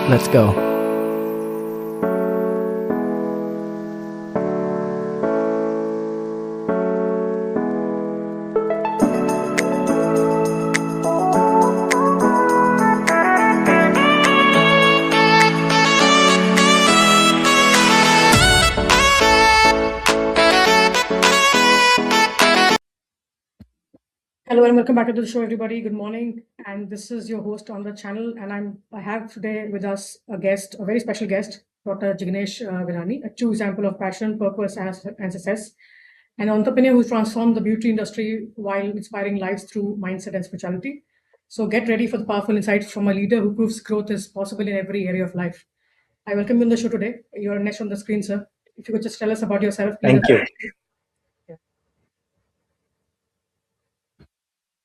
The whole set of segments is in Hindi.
Let's go. Hello and welcome back to the show, everybody. Good morning, and this is your host on the channel, and I have today with us a guest, a very special guest, Dr. Jignesh Virani, a true example of passion, purpose, and success, an entrepreneur who's transformed the beauty industry while inspiring lives through mindset and spirituality. So get ready for the powerful insights from a leader who proves growth is possible in every area of life. I welcome you on the show today. You're next on the screen, sir. If you could just tell us about yourself, please. Thank you.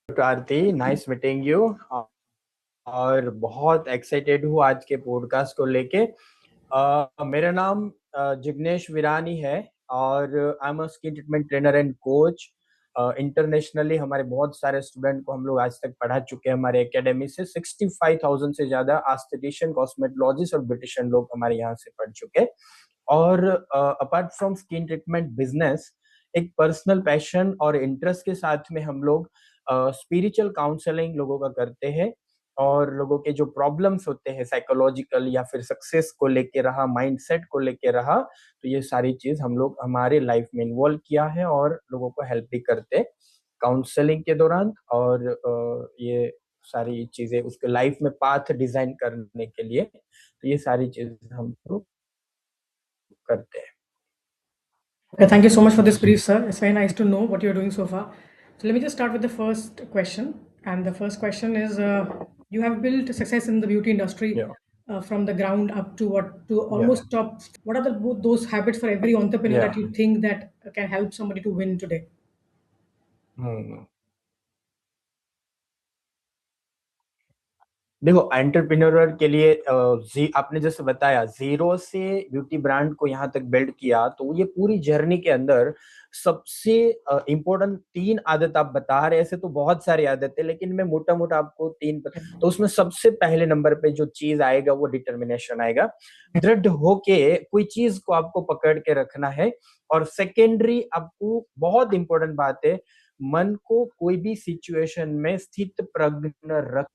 Aarti, nice meeting you और बहुत एक्साइटेड हूँ आज के पॉडकास्ट को लेके। मेरा नाम जिग्नेश विरानी है और I am a skin treatment trainer and coach. Internationally हमारे बहुत सारे स्टूडेंट को हम लोग आज तक पढ़ा चुके हैं हमारे एकेडमी से। 65,000 से ज्यादा एस्थेटिशियन, कॉस्मेटोलॉजिस्ट और ब्यूटिशियन लोग हमारे यहाँ से पढ़ चुके। और apart from skin treatment business, एक पर्सनल पैशन और इंटरेस्ट के साथ में हम लोग स्पिरिचुअल काउंसलिंग लोगों का करते हैं और लोगों के जो प्रॉब्लम्स होते हैं साइकोलॉजिकल या फिर सक्सेस को लेके रहा, माइंडसेट को लेके रहा, तो ये सारी चीज हम लोग हमारे लाइफ में इन्वॉल्व किया है और लोगों को हेल्प भी करते काउंसलिंग के दौरान। और ये सारी चीजें उसके लाइफ में पाथ डिजाइन करने के लिए, तो ये सारी चीजें हम लोग करते हैं। Okay, thank you so much for this brief, sir. It's very nice to know what you're doing so far. So let me just start with the first question. And the first question is, you have built success in the beauty industry from the ground up to almost top. What are those habits for every entrepreneur that you think that can help somebody to win today? देखो, एंटरप्रेन्योर के लिए आपने जैसे बताया, जीरो से ब्यूटी ब्रांड को यहाँ तक बिल्ड किया, तो ये पूरी जर्नी के अंदर सबसे इम्पोर्टेंट 3 आदत आप बता रहे। ऐसे तो बहुत सारी आदतें, लेकिन मैं मोटा मोटा आपको 3 तो उसमें सबसे पहले नंबर पे जो चीज आएगा वो डिटर्मिनेशन आएगा। दृढ़ होके कोई चीज को आपको पकड़ के रखना है। और सेकेंडरी, आपको बहुत इंपॉर्टेंट बात है, मन को कोई भी सिचुएशन में स्थित प्रज्ञ रख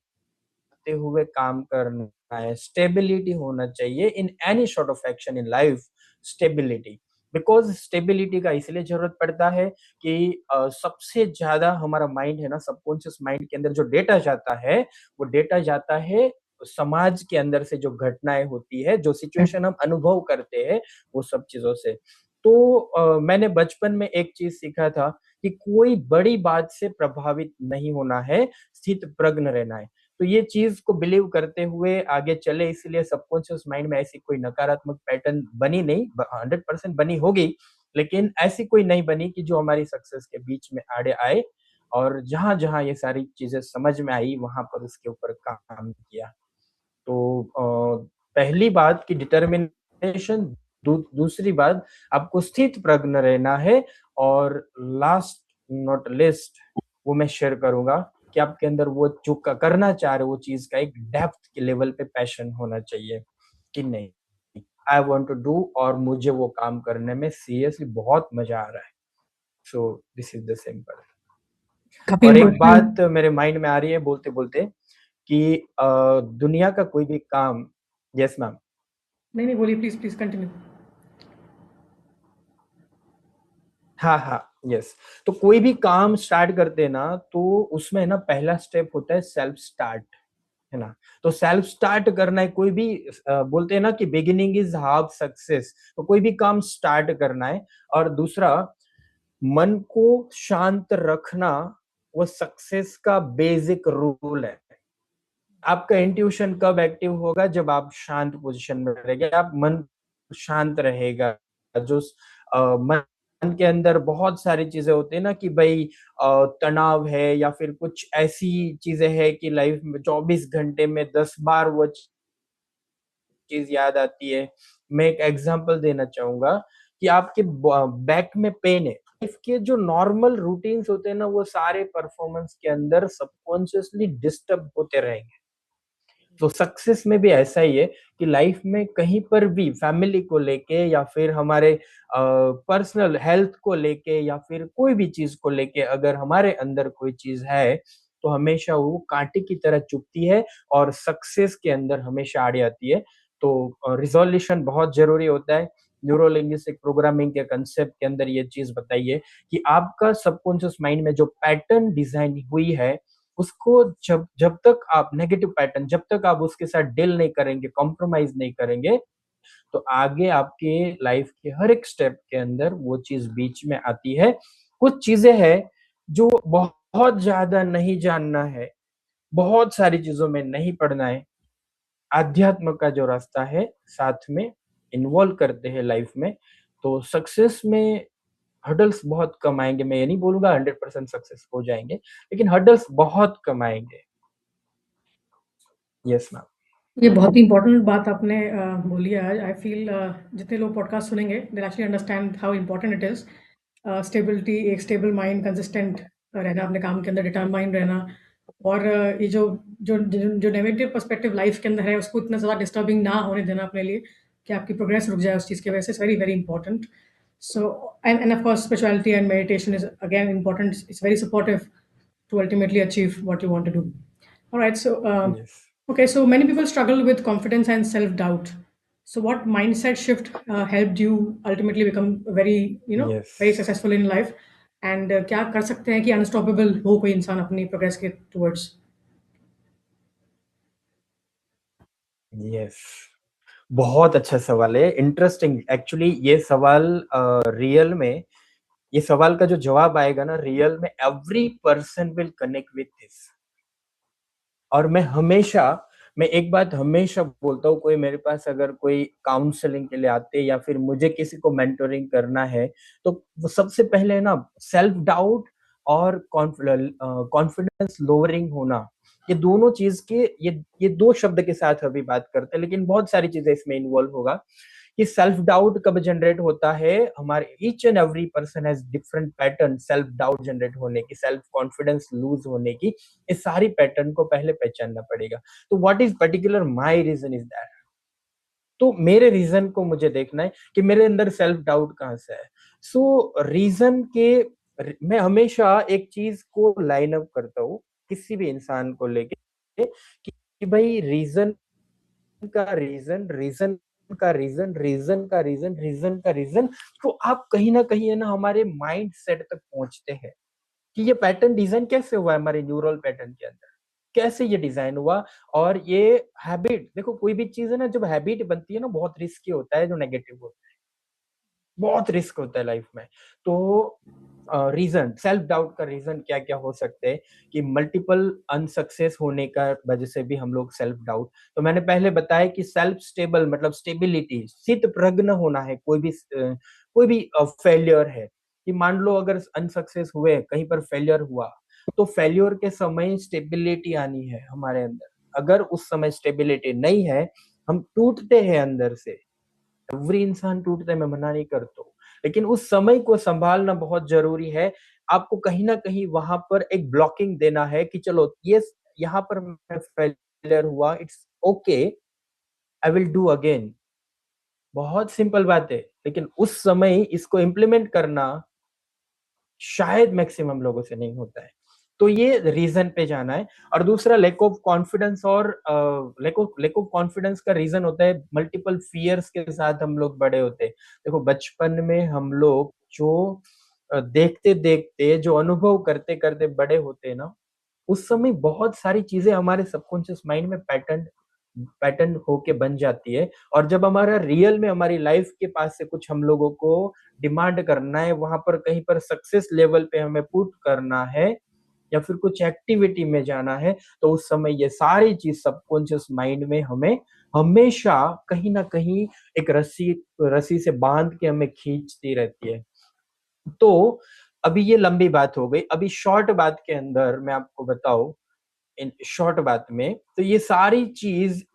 हुए काम करना है। स्टेबिलिटी होना चाहिए in any sort of action in life. Stability, because stability का इसलिए जरूरत पड़ता है कि सबसे ज्यादा हमारा माइंड है ना, सबकॉन्शियस माइंड के अंदर जो डेटा जाता है, वो डेटा जाता है समाज के अंदर से, जो घटनाएं होती है, जो सिचुएशन हम अनुभव करते हैं, वो सब चीजों से। तो मैंने बचपन में एक चीज सीखा था कि कोई बड़ी बात से प्रभावित नहीं होना है, स्थित प्रज्ञ रहना है। तो ये चीज को बिलीव करते हुए आगे चले, इसलिए सबकॉन्शियस माइंड में ऐसी कोई नकारात्मक पैटर्न बनी नहीं। 100% बनी होगी, लेकिन ऐसी कोई नहीं बनी कि जो हमारी सक्सेस के बीच में आड़े आए। और जहां जहां ये सारी चीजें समझ में आई, वहां पर उसके ऊपर काम किया। तो पहली बात की डिटर्मिनेशन, दूसरी बात आपको स्थित प्रज्ञ रहना है, और लास्ट नॉट लिस्ट वो मैं शेयर करूंगा कि आपके अंदर वो जो करना चाह रहे वो चीज का एक डेप्थ के लेवल पे पैशन होना चाहिए कि नहीं, आई वांट टू डू, और मुझे वो काम करने में सीरियसली बहुत मजा आ रहा है। So this is the simple. और एक बात मेरे माइंड में आ रही है बोलते बोलते कि दुनिया का कोई भी काम, यस मैम, नहीं बोलिए, प्लीज प्लीज कंटिन्यू। हाँ, यस। तो कोई भी काम स्टार्ट करते हैं ना, तो उसमें ना पहला स्टेप होता है सेल्फ स्टार्ट, है ना। तो सेल्फ स्टार्ट करना है। कोई भी बोलते हैं ना कि बिगिनिंग इज हाफ सक्सेस, तो कोई भी काम स्टार्ट करना है। और दूसरा, मन को शांत रखना वो सक्सेस का बेसिक रूल है। आपका इंट्यूशन कब एक्टिव होगा? जब आप शांत पोजीशन में रहेंगे, आप मन शांत रहेगा। जो मन के अंदर बहुत सारी चीजें होती है ना कि भाई तनाव है या फिर कुछ ऐसी चीजें है कि लाइफ में 24 घंटे में 10 बार वो चीज याद आती है। मैं एक एग्जांपल देना चाहूंगा कि आपके बैक में पेन है, लाइफ के जो नॉर्मल रूटीन्स होते हैं ना, वो सारे परफॉर्मेंस के अंदर सबकॉन्शियसली डिस्टर्ब होते रहेंगे। तो सक्सेस में भी ऐसा ही है कि लाइफ में कहीं पर भी फैमिली को लेके या फिर हमारे पर्सनल हेल्थ को लेके या फिर कोई भी चीज को लेके अगर हमारे अंदर कोई चीज है तो हमेशा वो कांटे की तरह चुभती है और सक्सेस के अंदर हमेशा आड़ी आती है। तो रिजोल्यूशन बहुत जरूरी होता है। न्यूरो लिंग्विस्टिक प्रोग्रामिंग के कंसेप्ट के अंदर ये चीज बताइए कि आपका सबकॉन्शियस माइंड में जो पैटर्न डिजाइन हुई है उसको जब जब तक आप नेगेटिव पैटर्न जब तक आप उसके साथ डील नहीं करेंगे, कॉम्प्रोमाइज नहीं करेंगे, तो आगे आपके लाइफ के हर एक स्टेप के अंदर वो चीज बीच में आती है। कुछ चीजें हैं जो बहुत ज्यादा नहीं जानना है, बहुत सारी चीजों में नहीं पढ़ना है। आध्यात्म का जो रास्ता है साथ में इन्वॉल्व करते हैं लाइफ में, तो सक्सेस में हर्डल्स बहुत कम आएंगे। मैं ये नहीं बोलूंगा 100% सक्सेस हो जाएंगे, लेकिन हर्डल्स बहुत कम आएंगे। Yes ma'am. ये बहुत ही इम्पोर्टेंट बात आपने बोली है आज। आई फील जितने लोग पॉडकास्ट सुनेंगे they actually understand how important it is. Stability, एक स्टेबल माइंड, कंसिस्टेंट रहना, अपने काम के अंदर डिटरमाइंड रहना, और ये जो नेगेटिव पर्सपेक्टिव लाइफ के अंदर है उसको इतना ज़्यादा डिस्टर्बिंग ना होने देना अपने लिए कि आपकी प्रोग्रेस रुक जाए उस चीज़ की वजह से, it's very very important. So end of course spirituality and meditation is again important, it's very supportive to ultimately achieve what you want to do. All right, so yes okay, so many people struggle with confidence and self-doubt. So what mindset shift helped you ultimately become very, yes very successful in life? And क्या कर सकते हैं कि unstoppable हो कोई इंसान अपनी progress के towards? यस बहुत अच्छा सवाल है, इंटरेस्टिंग। एक्चुअली ये सवाल रियल में, ये सवाल का जो जवाब आएगा ना रियल में, every person will connect with this. और मैं एक बात हमेशा बोलता हूँ, कोई मेरे पास अगर कोई काउंसलिंग के लिए आते या फिर मुझे किसी को मेंटोरिंग करना है, तो वो सबसे पहले ना सेल्फ डाउट और कॉन्फिडेंस लोअरिंग होना, ये दोनों चीज के, ये दो शब्द के साथ अभी बात करते हैं, लेकिन बहुत सारी चीजें इसमें इन्वॉल्व होगा। कि सेल्फ डाउट कब जनरेट होता है, हमारे each and every person has different pattern self doubt generate होने की, सेल्फ कॉन्फिडेंस लूज होने की। इस सारी पैटर्न को पहले पहचानना पड़ेगा। तो what is particular my region is that, तो मेरे रीजन को मुझे देखना है कि मेरे अंदर सेल्फ डाउट कहाँ से है। सो रीजन के, मैं हमेशा एक चीज को लाइन अप करता हूँ किसी भी इंसान को लेके कि भाई रीजन का रीजन, रीजन का रीजन, रीजन का रीजन, रीजन का रीजन, तो आप कहीं ना कहीं है ना हमारे माइंड सेट तक पहुंचते हैं कि ये पैटर्न डिजाइन कैसे हुआ है हमारे न्यूरल पैटर्न के अंदर, कैसे ये डिजाइन हुआ। और ये हैबिट, देखो कोई भी चीज है ना जब हैबिट बनती है ना बहुत रिस्की होता है, जो नेगेटिव होता है बहुत रिस्क होता है लाइफ में। तो रीजन, सेल्फ डाउट का रीजन क्या क्या हो सकते हैं कि मल्टीपल अनसक्सेस होने का वजह से भी हम लोग सेल्फ डाउट, तो मैंने पहले बताया कि सेल्फ स्टेबल मतलब स्टेबिलिटी, स्थित प्रज्ञ होना है। कोई भी फेलियर है कि मान लो अगर अनसक्सेस हुए, कहीं पर फेलियर हुआ, तो फेलियर के समय स्टेबिलिटी आनी है हमारे अंदर। अगर उस समय स्टेबिलिटी नहीं है, हम टूटते हैं अंदर से। एवरी इंसान टूटता है, मैं मना नहीं करता हूँ, लेकिन उस समय को संभालना बहुत जरूरी है। आपको कहीं ना कहीं वहां पर एक ब्लॉकिंग देना है कि चलो ये यहाँ पर मैं फेलियर हुआ, it's okay, I will do again. बहुत सिंपल बात है, लेकिन उस समय इसको इम्प्लीमेंट करना शायद मैक्सिमम लोगों से नहीं होता है। तो ये रीजन पे जाना है। और दूसरा लेक ऑफ कॉन्फिडेंस, और लेक ऑफ कॉन्फिडेंस का रीजन होता है मल्टीपल फियर्स के साथ हम लोग बड़े होते हैं। देखो बचपन में हम लोग जो देखते देखते, जो अनुभव करते करते बड़े होते हैं ना, उस समय बहुत सारी चीजें हमारे सबकॉन्शियस माइंड में पैटर्न पैटर्न होके बन जाती है। और जब हमारा रियल में हमारी लाइफ के पास से कुछ हम लोगों को डिमांड करना है, वहां पर कहीं पर सक्सेस लेवल पे हमें पुट करना है या फिर कुछ एक्टिविटी में जाना है, तो उस समय ये सारी चीज सबकॉन्शियस माइंड में हमें हमेशा कहीं ना कहीं एक रस्सी रस्सी से बांध के हमें खींचती रहती है। तो अभी ये लंबी बात हो गई, अभी शॉर्ट बात के अंदर मैं आपको बताऊं, इन शॉर्ट बात में, तो ये सारी चीज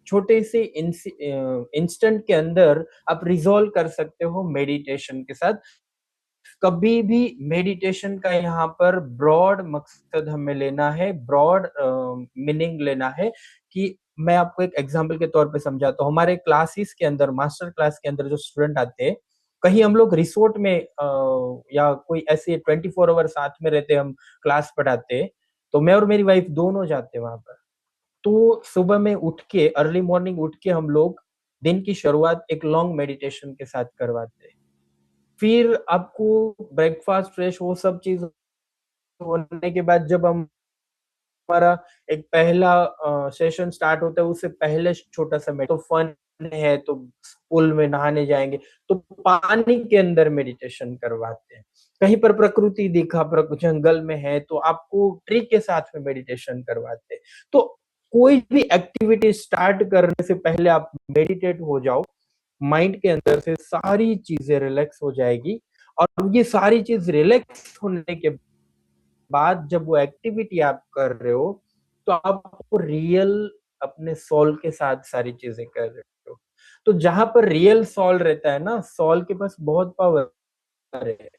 छोटे से इंस्टेंट के अंदर आप रिजॉल्व कर सकते हो मेडिटेशन के साथ। कभी भी मेडिटेशन का यहाँ पर ब्रॉड मकसद हमें लेना है, ब्रॉड मीनिंग लेना है कि मैं आपको एक एग्जांपल के तौर पे समझाता हूँ। हमारे क्लासेस के अंदर, मास्टर क्लास के अंदर जो स्टूडेंट आते हैं, कहीं हम लोग रिसोर्ट में या कोई ऐसे 24 आवर साथ में रहते, हम क्लास पढ़ाते, तो मैं और मेरी वाइफ दोनों जाते वहां पर। तो सुबह में उठ के, अर्ली मॉर्निंग उठ के हम लोग दिन की शुरुआत एक लॉन्ग मेडिटेशन के साथ करवाते हैं। फिर आपको ब्रेकफास्ट फ्रेश वो सब चीज होने के बाद जब हम हमारा एक पहला सेशन स्टार्ट होता है, उससे पहले छोटा सा तो फन है, तो पूल में नहाने जाएंगे, तो पानी के अंदर मेडिटेशन करवाते हैं। कहीं पर प्रकृति दिखा, जंगल में है, तो आपको ट्री के साथ में मेडिटेशन करवाते हैं। तो कोई भी एक्टिविटी स्टार्ट करने से पहले आप मेडिटेट हो जाओ, माइंड के अंदर से सारी चीजें रिलैक्स हो जाएगी। और ये सारी चीज रिलैक्स होने के बाद जब वो एक्टिविटी आप कर रहे हो, तो आप रियल अपने सोल के साथ सारी चीजें कर रहे हो। तो जहां पर रियल सोल रहता है ना, सोल के पास बहुत पावर है,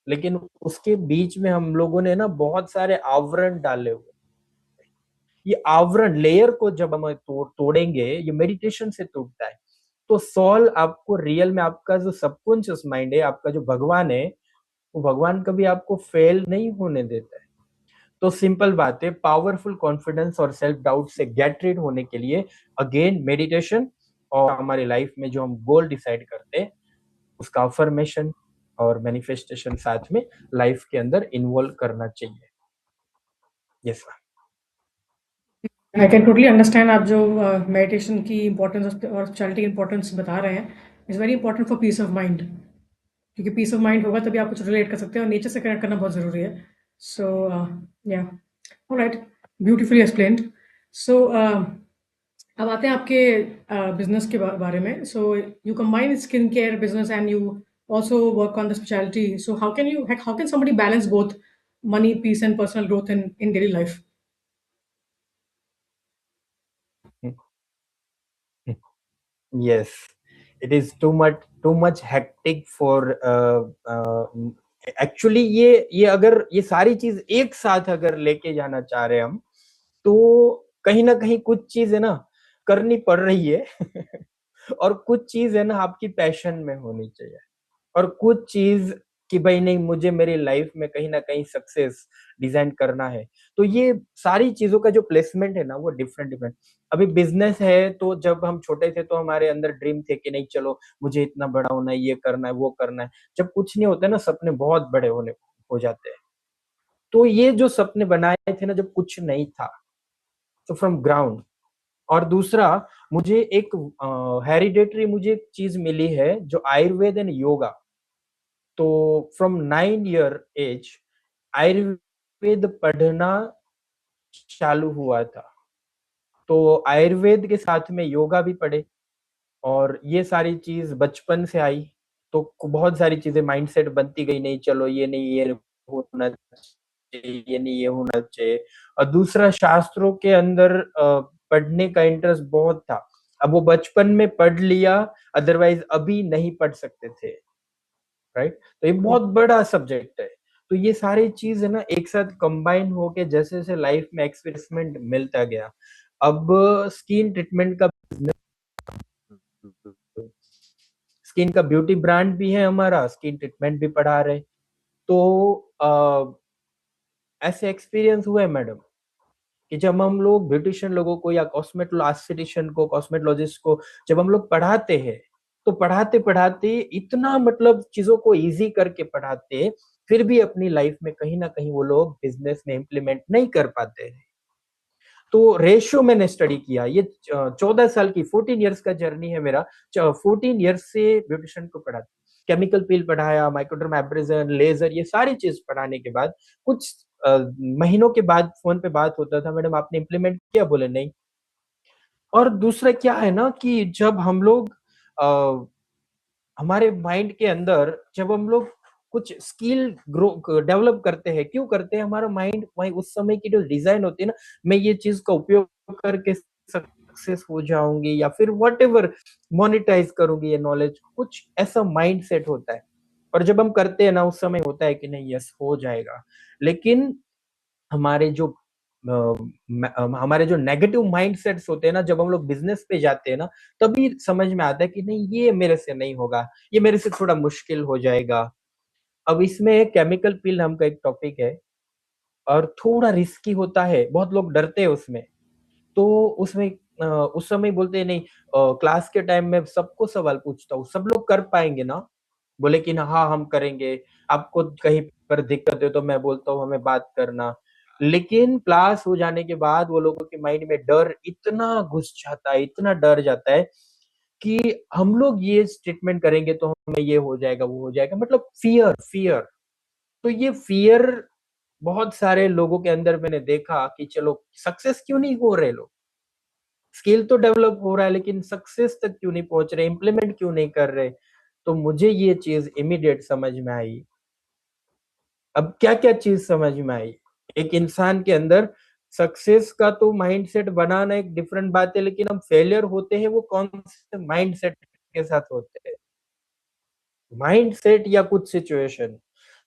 लेकिन उसके बीच में हम लोगों ने ना बहुत सारे आवरण डाले हुए। ये आवरण लेयर को जब हम तोड़ेंगे, ये मेडिटेशन से टूटता है। तो सोल आपको रियल में, आपका जो सबकॉन्शियस माइंड है, आपका जो भगवान है, वो भगवान कभी आपको फेल नहीं होने देता है। तो सिंपल बात है, पावरफुल कॉन्फिडेंस और सेल्फ डाउट से गेट रीड होने के लिए अगेन मेडिटेशन, और हमारी लाइफ में जो हम गोल डिसाइड करते हैं उसका अफर्मेशन और मैनिफेस्टेशन साथ में लाइफ के अंदर इन्वॉल्व करना चाहिए। Yes ma'am. I can totally understand आप जो मेडिटेशन की इंपॉर्टेंस और स्पिरिचुअलिटी की इंपॉर्टेंस बता रहे हैं, is very important for piece of mind, क्योंकि पीस ऑफ माइंड होगा तभी आप कुछ रिलेट कर सकते हैं और नेचर से कनेक्ट करना बहुत ज़रूरी है। सो या ऑलराइट, ब्यूटीफुली एक्सप्लेन्ड। सो अब आते हैं आपके बिजनेस के बारे में। So you combine skin care business and you also work on the speciality. So how can somebody balance both money, peace and personal growth in daily life? Yes, it is too much hectic for actually ये अगर ये सारी चीज एक साथ अगर लेके जाना चाह रहे हैं हम, तो कहीं ना कहीं कुछ चीज है ना करनी पड़ रही है और कुछ चीज है ना आपकी पैशन में होनी चाहिए, और कुछ चीज कि भाई नहीं, मुझे मेरी लाइफ में कहीं ना कहीं सक्सेस डिजाइन करना है। तो ये सारी चीजों का जो प्लेसमेंट है ना, वो डिफरेंट डिफरेंट। अभी बिजनेस है, तो जब हम छोटे थे तो हमारे अंदर ड्रीम थे कि नहीं चलो मुझे इतना बड़ा होना है, ये करना है, वो करना है। जब कुछ नहीं होता ना, सपने बहुत बड़े होने हो जाते हैं। तो ये जो सपने बनाए थे ना, जब कुछ नहीं था, तो फ्रॉम ग्राउंड। और दूसरा, मुझे एक हेरिडेटरी मुझे एक चीज मिली है, जो आयुर्वेद एंड योगा। तो फ्रॉम 9 ईयर एज आयुर्वेद पढ़ना चालू हुआ था। तो आयुर्वेद के साथ में योगा भी पढ़े, और ये सारी चीज बचपन से आई। तो बहुत सारी चीजें माइंडसेट बनती गई, नहीं चलो ये नहीं, ये होना चाहिए, ये नहीं, ये होना चाहिए। और दूसरा, शास्त्रों के अंदर पढ़ने का इंटरेस्ट बहुत था। अब वो बचपन में पढ़ लिया, अदरवाइज अभी नहीं पढ़ सकते थे, राइट। तो ये बहुत बड़ा सब्जेक्ट है। तो ये सारी चीज है ना एक साथ कंबाइन होके जैसे जैसे लाइफ में एक्सपीरियंसमेंट मिलता गया। अब स्किन ट्रीटमेंट का, स्किन का ब्यूटी ब्रांड भी है हमारा, स्किन ट्रीटमेंट भी पढ़ा रहे। तो ऐसे एक्सपीरियंस हुए मैडम कि जब हम लोग ब्यूटिशियन लोगों को या कॉस्मेटोलॉजिस्टिशियन को, कॉस्मेटोलॉजिस्ट को जब हम लोग पढ़ाते हैं, तो पढ़ाते पढ़ाते इतना मतलब चीजों को इजी करके पढ़ाते, फिर भी अपनी लाइफ में कहीं ना कहीं वो लोग बिजनेस में इम्प्लीमेंट नहीं कर पाते हैं। तो रेशियो मैंने स्टडी किया, ये 14 साल की 14 ईयर्स का जर्नी है मेरा। 14 ईयर्स से ब्यूटिशियन को पढ़ा, केमिकल पील पढ़ाया, माइक्रोडर्म एब्रेजन, लेजर, ये सारी चीज पढ़ाने के बाद कुछ महीनों के बाद फोन पे बात होता था, मैडम आपने इम्प्लीमेंट किया? बोले नहीं। और दूसरा क्या है ना कि जब हम लोग हमारे माइंड के अंदर जब हम लोग कुछ स्किल ग्रो डेवलप करते हैं, क्यों करते हैं? हमारा माइंड वही उस समय की जो डिजाइन होती है ना, मैं ये चीज का उपयोग करके सक्सेस हो जाऊंगी, या फिर वट एवर मोनिटाइज करूंगी ये नॉलेज, कुछ ऐसा माइंड सेट होता है। और जब हम करते हैं ना उस समय होता है कि नहीं यस हो जाएगा, लेकिन हमारे जो हमारे जो नेगेटिव माइंडसेट्स होते हैं ना, जब हम लोग बिजनेस पे जाते हैं ना, तभी समझ में आता है कि नहीं ये मेरे से नहीं होगा, ये मेरे से थोड़ा मुश्किल हो जाएगा। अब इसमें केमिकल पील नाम का एक टॉपिक है और थोड़ा रिस्की होता है, बहुत लोग डरते हैं उसमें। तो उसमें उस समय बोलते हैं नहीं, क्लास के टाइम में सबको सवाल पूछता हूँ, सब लोग कर पाएंगे ना? बोले कि ना हाँ हम करेंगे, आपको कहीं पर दिक्कत है तो मैं बोलता हूँ हमें बात करना। लेकिन क्लास हो जाने के बाद वो लोगों के माइंड में डर इतना घुस जाता है, इतना डर जाता है कि हम लोग ये स्टेटमेंट करेंगे तो हमें ये हो जाएगा वो हो जाएगा, मतलब फियर फियर। तो ये फियर बहुत सारे लोगों के अंदर मैंने देखा कि चलो सक्सेस क्यों नहीं हो रहे लोग, स्किल तो डेवलप हो रहा है लेकिन सक्सेस तक क्यों नहीं पहुंच रहे, इम्प्लीमेंट क्यों नहीं कर रहे। तो मुझे ये चीज इमीडिएट समझ में आई। अब क्या क्या चीज समझ में आई, एक इंसान के अंदर सक्सेस का तो माइंडसेट बनाना एक डिफरेंट बात है, लेकिन हम फेलियर होते हैं वो कौन से माइंडसेट के साथ होते हैं, माइंडसेट या कुछ सिचुएशन।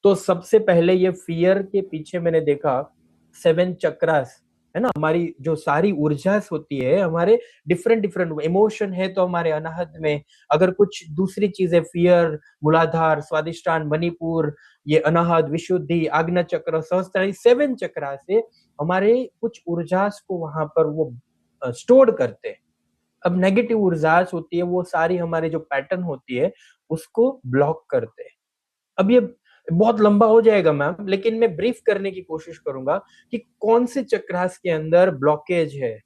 तो सबसे पहले ये फियर के पीछे मैंने देखा 7 चक्रास है ना, हमारी जो सारी ऊर्जास होती है, हमारे डिफरेंट डिफरेंट इमोशन है तो हमारे अनाहत में, अगर कुछ दूसरी चीजें फियर, मूलाधार, स्वादिष्टान, मणिपुर, ये अनाहत, विशुद्धि, आज्ञा चक्र, सहस्त्र, 7 चक्रा से हमारे कुछ ऊर्जास को वहां पर वो स्टोर करते हैं। अब नेगेटिव ऊर्जास होती है वो सारी हमारे जो पैटर्न होती है उसको ब्लॉक करते हैं। अब ये बहुत लंबा हो जाएगा मैम, लेकिन मैं ब्रीफ करने की कोशिश करूंगा कि कौन से चक्रास के अंदर ब्लॉकेज है।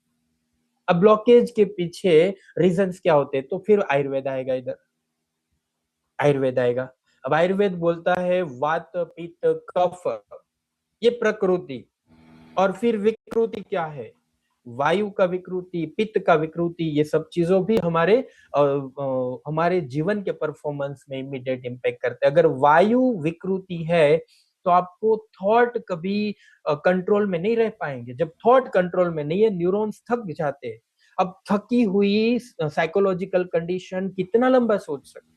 अब ब्लॉकेज के पीछे रीजंस क्या होते हैं, तो फिर आयुर्वेद आएगा इधर, आयुर्वेद आएगा। अब आयुर्वेद बोलता है वात पित्त कफ, ये प्रकृति, और फिर विकृति क्या है, वायु का विकृति, पित्त का विकृति, ये सब चीजों भी हमारे जीवन के परफॉर्मेंस में इमीडिएट इम्पैक्ट करते हैं। अगर वायु विकृति है तो आपको थॉट कभी कंट्रोल में नहीं रह पाएंगे, जब थॉट कंट्रोल में नहीं है न्यूरॉन्स थक जाते हैं। अब थकी हुई साइकोलॉजिकल कंडीशन कितना लंबा सोच सकते।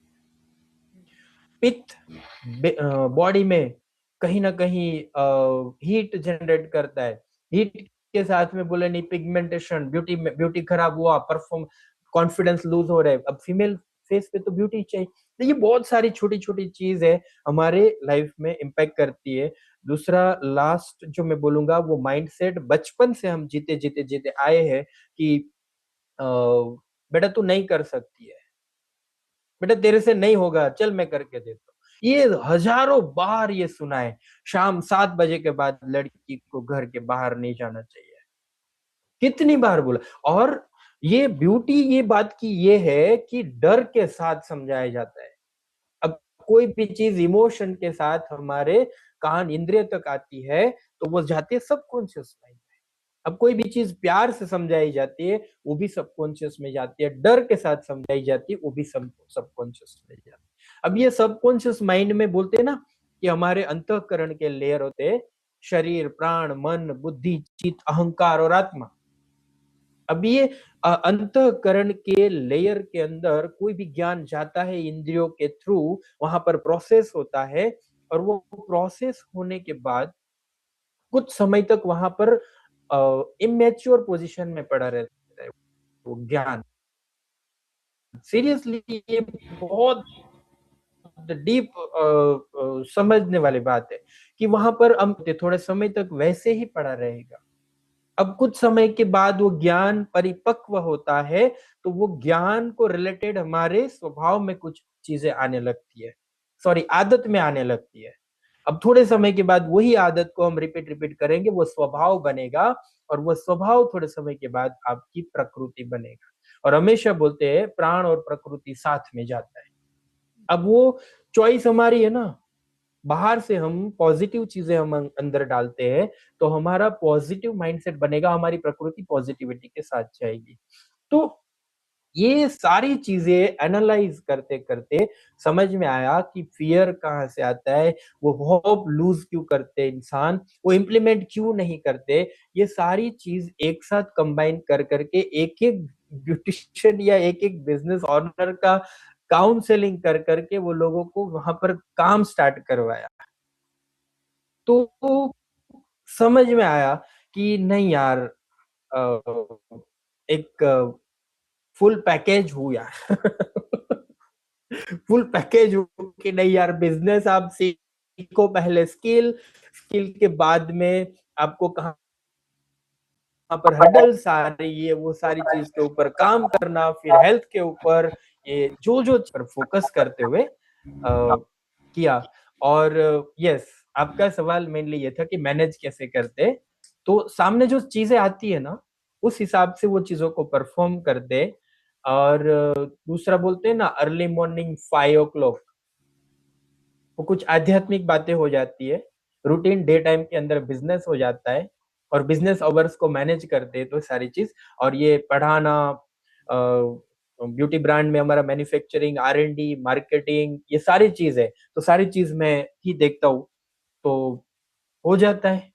पित्त बॉडी में कहीं ना कहीं हीट जनरेट करता है, हीट के साथ में बोले नहीं पिगमेंटेशन, ब्यूटी में ब्यूटी खराब हुआ, परफॉर्म कॉन्फिडेंस लूज हो रहा है। अब फीमेल फेस पे तो ब्यूटी चाहिए। तो ये बहुत सारी छोटी छोटी चीज है हमारे लाइफ में इम्पैक्ट करती है। दूसरा लास्ट जो मैं बोलूंगा वो माइंडसेट, बचपन से हम जीते जीते जीते आए हैं कि अ, बेटा तू नहीं कर सकती है, बेटा तेरे से नहीं होगा, चल मैं करके देता हूँ। ये हजारों बार ये सुना है, शाम 7 बजे के बाद लड़की को घर के बाहर नहीं जाना चाहिए, कितनी बार बोला। और ये ब्यूटी ये बात की ये है कि डर के साथ समझाया जाता है। अब कोई भी चीज इमोशन के साथ हमारे कान इंद्रिय तक आती है तो वो जाती है सबकॉन्शियस माइंड। अब कोई भी चीज प्यार से समझाई जाती है वो भी सबकॉन्शियस में जाती है, डर के साथ समझाई जाती है वो भी सबकॉन्शियस में जाती है। अब ये सबकॉन्शियस माइंड में बोलते हैं ना कि हमारे अंतःकरण के लेयर होते हैं, शरीर, प्राण, मन, बुद्धि, चित्त, अहंकार और आत्मा। अब ये अंतःकरण के लेयर के अंदर कोई भी ज्ञान जाता है इंद्रियों के थ्रू, वहां पर प्रोसेस होता है, और वो प्रोसेस होने के बाद कुछ समय तक वहां पर इमेच्योर पोजीशन में पड़ा रहता है वो ज्ञान। सीरियसली ये बहुत डीप समझने वाली बात है कि वहां पर हम थोड़े समय तक वैसे ही पड़ा रहेगा। अब कुछ समय के बाद वो ज्ञान परिपक्व होता है तो वो ज्ञान को रिलेटेड हमारे स्वभाव में कुछ चीजें आने लगती है, सॉरी आदत में आने लगती है। अब थोड़े समय के बाद वही आदत को हम रिपीट रिपीट करेंगे, वो स्वभाव बनेगा, और वो स्वभाव थोड़े समय के बाद आपकी प्रकृति बनेगा। और हमेशा बोलते हैं प्राण और प्रकृति साथ में जाता है। अब वो चॉइस हमारी है ना, बाहर से हम पॉजिटिव चीजें हम अंदर डालते हैं तो हमारा पॉजिटिव माइंडसेट बनेगा, हमारी प्रकृति पॉजिटिविटी के साथ जाएगी। तो ये सारी चीजें एनालाइज करते करते समझ में आया कि फियर कहाँ से आता है, वो होप लूज क्यों करते इंसान, वो इम्प्लीमेंट क्यों नहीं करते। ये सारी चीज एक साथ कंबाइन कर करके एक एक ब्यूटिशियन या एक एक बिजनेस ऑनर का काउंसलिंग कर करके वो लोगों को वहां पर काम स्टार्ट करवाया। तो समझ में आया कि नहीं यार, एक फुल पैकेज हूँ यार। फुल पैकेज हूँ कि नहीं यार, बिजनेस आप सीखो पहले, स्किल, स्किल के बाद में आपको कहाँ पर हर्डल्स आ रही है वो सारी चीज के ऊपर काम करना, फिर हेल्थ के ऊपर ये जो पर फोकस करते हुए किया। और यस, आपका सवाल मेनली ये था कि मैनेज कैसे करते, तो सामने जो चीजें आती है ना उस हिसाब से वो चीजों को परफॉर्म करते। और दूसरा बोलते हैं ना, अर्ली मॉर्निंग 5 o'clock, वो कुछ आध्यात्मिक बातें हो जाती है, रूटीन डे टाइम के अंदर बिजनेस हो जाता है, और बिजनेस आवर्स को मैनेज करते हैं तो सारी चीज। और ये पढ़ाना, ब्यूटी ब्रांड में हमारा मैन्युफैक्चरिंग, R&D, मार्केटिंग, ये सारी चीज है, तो सारी चीज मैं ही देखता हूँ, तो हो जाता है।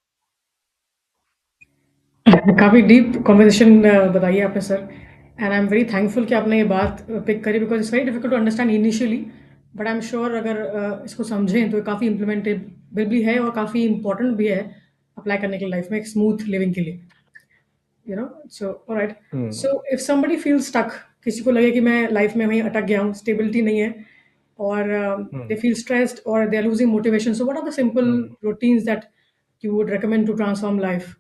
काफ़ी डीप कॉन्वर्सेशन बताई आपने sir, and I am very thankful कि आपने ये बात पिक करी, because it's very difficult to understand initially, but I am sure अगर इसको समझें तो काफ़ी इम्प्लीमेंटेबल भी है और काफ़ी इंपॉर्टेंट भी है अप्लाई करने के लिए लाइफ में, एक स्मूथ लिविंग के लिए, you know. So alright, so if somebody feel stuck, किसी को लगे कि मैं लाइफ में वहीं अटक गया हूँ, स्टेबिलिटी नहीं है, और दे फील स्ट्रेस्ड और they are losing motivation, so what are the simple routines that you would recommend to transform life?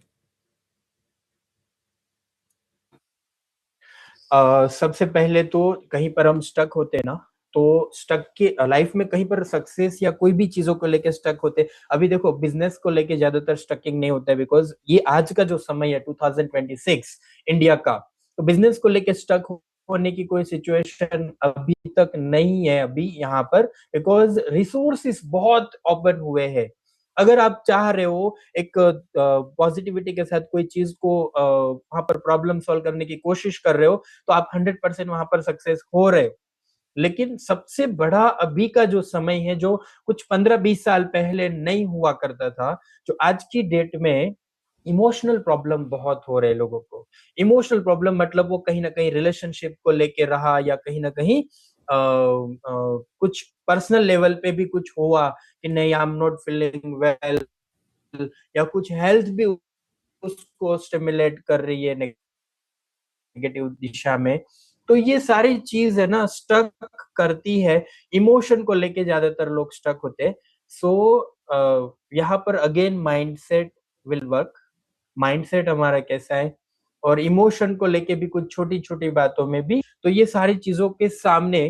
सबसे पहले तो कहीं पर हम स्टक होते हैं ना, तो स्टक के लाइफ में कहीं पर सक्सेस या कोई भी चीजों को लेके स्टक होते। अभी देखो, बिजनेस को लेके ज्यादातर स्टकिंग नहीं होता है, बिकॉज ये आज का जो समय है 2026 इंडिया का, तो बिजनेस को लेके स्टक होने की कोई सिचुएशन अभी तक नहीं है अभी यहाँ पर, बिकॉज रिसोर्सेस बहुत ओपन हुए हैं। अगर आप चाह रहे हो एक पॉजिटिविटी के साथ कोई चीज को वहां पर प्रॉब्लम सॉल्व करने की कोशिश कर रहे हो, तो आप 100% वहां पर सक्सेस हो रहे हो। लेकिन सबसे बड़ा अभी का जो समय है, जो कुछ 15-20 साल पहले नहीं हुआ करता था, जो आज की डेट में इमोशनल प्रॉब्लम बहुत हो रहे हैं लोगों को। इमोशनल प्रॉब्लम मतलब वो कहीं ना कहीं रिलेशनशिप को लेके रहा, या कहीं ना कहीं कुछ पर्सनल लेवल पे भी कुछ हुआ कि नहीं, I am not feeling well, या कुछ हेल्थ भी उसको स्टिमुलेट कर रही है नेगेटिव दिशा में। तो ये सारी चीज है ना, स्टक करती है, इमोशन को लेके ज्यादातर लोग स्टक होते हैं। सो यहाँ पर again mindset will work. Mindset हमारा कैसा है, और इमोशन को लेके भी कुछ छोटी छोटी बातों में भी, तो ये सारी चीजों के सामने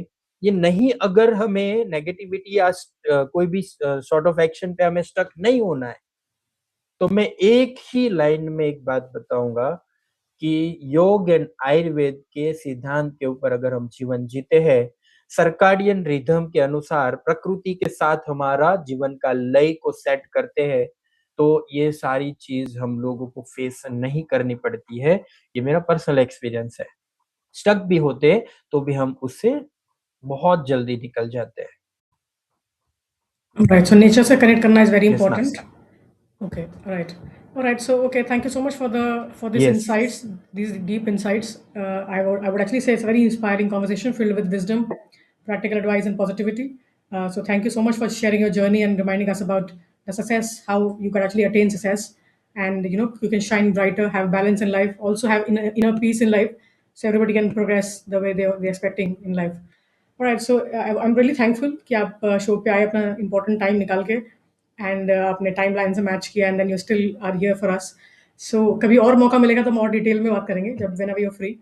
ये नहीं, अगर हमें नेगेटिविटी या कोई भी सॉर्ट ऑफ एक्शन पे हमें स्टक नहीं होना है, तो मैं एक ही लाइन में एक बात बताऊंगा कि योग एंड आयुर्वेद के सिद्धांत के ऊपर अगर हम जीवन जीते हैं, सर्काडियन रिदम के अनुसार प्रकृति के साथ हमारा जीवन का लय को सेट करते हैं, तो ये सारी चीज हम लोगों को फेस नहीं करनी पड़ती है। ये मेरा पर्सनल एक्सपीरियंस है। स्टक भी होते तो भी हम उससे बहुत जल्दी निकल जाते हैं। Right. So nature से connect करना is very yes ma'am. important. Okay. All right. So okay. Thank you so much for these yes. insights, these deep insights. I would actually say it's a very inspiring conversation filled with wisdom, practical advice, and positivity. So thank you so much for sharing your journey and reminding us about the success, how you can actually attain success, and you can shine brighter, have balance in life, also have inner peace in life, so everybody can progress the way they're expecting in life. Alright, so I'm really thankful कि आप शो पे आए अपना important time निकाल के, and आपने टाइमलाइन से मैच किया, and then you still are here for us. So कभी और मौका मिलेगा तो हम और डिटेल में बात करेंगे जब whenever you're free.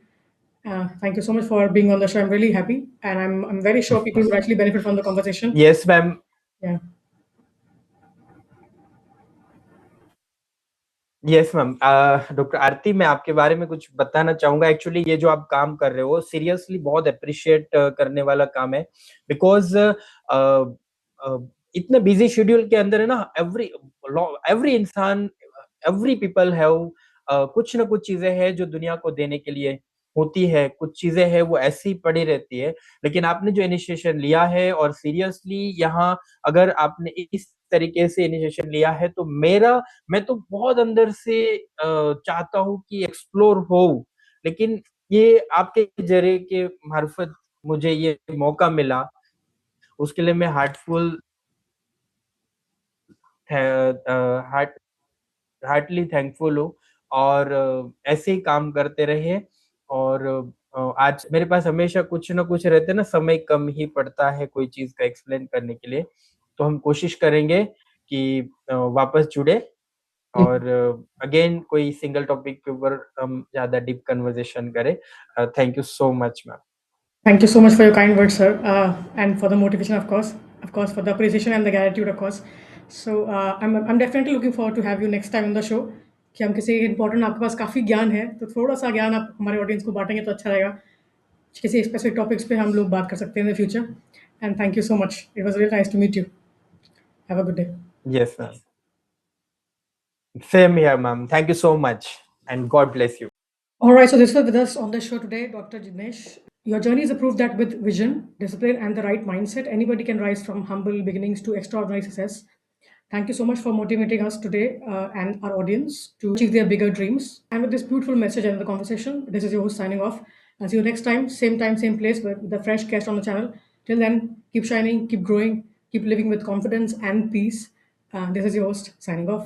Thank you so much for being on the show. I'm really happy, and I'm very sure people would actually benefit from the conversation. Yes ma'am. Yeah. Yes ma'am. Doctor Aarti, मैं आपके बारे में कुछ बताना चाहूंगा। एक्चुअली ये जो आप काम कर रहे हो, सीरियसली बहुत अप्रिशिएट करने वाला काम है, बिकॉज इतना बिजी शेड्यूल के अंदर है ना, एवरी एवरी इंसान, एवरी पीपल हैव कुछ ना कुछ चीजें हैं जो दुनिया को देने के लिए होती है, कुछ चीजें हैं वो ऐसी ही पड़ी रहती है। लेकिन आपने जो इनिशिएशन लिया है, और सीरियसली यहाँ अगर आपने इस तरीके से इनिशिएशन लिया है, तो मैं तो बहुत अंदर से चाहता हूँ कि एक्सप्लोर हो। लेकिन ये आपके जरिए के मार्फत मुझे ये मौका मिला उसके लिए मैं हार्ट हार्टली थैंकफुल हूँ और ऐसे ही काम करते रहिए और आज मेरे पास हमेशा कुछ ना कुछ रहते हैं ना, समय कम ही पड़ता है कोई चीज का एक्सप्लेन करने के लिए, तो हम कोशिश करेंगे कि वापस जुड़े और अगेन कोई सिंगल टॉपिक के ऊपर हम ज्यादा डीप कन्वर्सेशन करें। Thank you so much ma'am. Thank you so much for your kind words, sir, and for the motivation, of course, for the appreciation and the gratitude, of course. So I'm definitely looking forward to have you next time on the show. कि हम किसी इंपॉर्टेंट आपके पास काफ़ी ज्ञान है तो थोड़ा सा ज्ञान आप हमारे ऑडियंस को बांटेंगे तो अच्छा रहेगा। किसी स्पेसिफिक टॉपिक्स पे हम लोग बात कर सकते हैं in the future. And thank you so much, it was really nice to meet you. Have a good day. Yes ma'am, same here ma'am, thank you so much and God bless you. All right, so this was with us on the show today, Dr. Jignesh. Your journey is a proof that with vision, discipline, and the right mindset, anybody can rise from humble beginnings to extraordinary success. Thank you so much for motivating us today and our audience to achieve their bigger dreams. And with this beautiful message and the conversation, this is your host signing off. I'll see you next time, same place, with a fresh guest on the channel. Till then, keep shining, keep growing, keep living with confidence and peace. This is your host signing off.